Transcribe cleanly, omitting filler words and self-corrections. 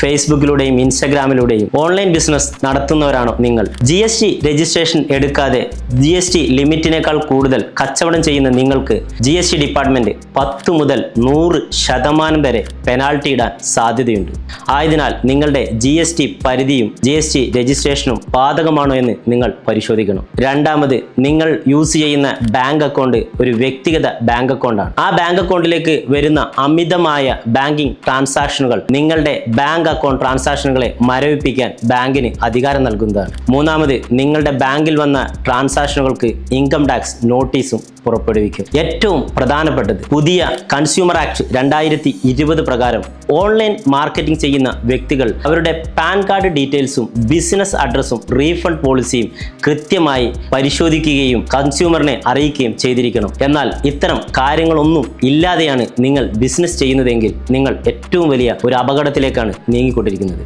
ഫേസ്ബുക്കിലൂടെയും ഇൻസ്റ്റഗ്രാമിലൂടെയും online business നടത്തുന്നവരാണോ നിങ്ങൾ? GST registration എടുക്കാതെ GST ലിമിറ്റിനേക്കാൾ കൂടുതൽ കച്ചവടം ചെയ്യുന്ന നിങ്ങൾക്ക് GST ഡിപ്പാർട്ട്മെന്റ് 10 മുതൽ 100% വരെ പെനാൽറ്റി ഇടാൻ സാധ്യതയുണ്ട്. ആയതിനാൽ നിങ്ങളുടെ GST പരിധിയും GST രജിസ്ട്രേഷനും ബാധകമാണോ എന്ന് നിങ്ങൾ പരിശോധിക്കണം. രണ്ടാമത്, നിങ്ങൾ യൂസ് ചെയ്യുന്ന ബാങ്ക് അക്കൗണ്ട് ഒരു വ്യക്തിഗത ബാങ്ക് അക്കൗണ്ടാണ്. ആ ബാങ്ക് അക്കൗണ്ടിലേക്ക് വരുന്ന അമിതമായ ബാങ്കിംഗ് ട്രാൻസാക്ഷനുകൾ നിങ്ങളുടെ ബാങ്ക് അക്കൗണ്ട് ട്രാൻസാക്ഷനുകളെ മരവിപ്പിക്കാൻ ബാങ്കിന് അധികാരം നൽകുന്നതാണ്. മൂന്നാമത്, നിങ്ങളുടെ ബാങ്കിൽ വന്ന ട്രാൻസാക്ഷനുകൾക്ക് ഇൻകം ടാക്സ് നോട്ടീസും പുറപ്പെടുവിക്കും. ഏറ്റവും പ്രധാനപ്പെട്ടത്, പുതിയ കൺസ്യൂമർ ആക്ട് 2020 പ്രകാരം ഓൺലൈൻ മാർക്കറ്റിംഗ് ചെയ്യുന്ന വ്യക്തികൾ അവരുടെ പാൻ കാർഡ് ഡീറ്റെയിൽസും ബിസിനസ് അഡ്രസ്സും റീഫണ്ട് പോളിസിയും കൃത്യമായി പരിശോധിക്കുകയും കൺസ്യൂമറിനെ അറിയിക്കുകയും ചെയ്തിരിക്കണം. എന്നാൽ ഇത്തരം കാര്യങ്ങളൊന്നും ഇല്ലാതെയാണ് നിങ്ങൾ ബിസിനസ് ചെയ്യുന്നതെങ്കിൽ നിങ്ങൾ ഏറ്റവും വലിയ ഒരു അപകടത്തിലേക്കാണ് നീങ്ങിക്കൊണ്ടിരിക്കുന്നത്.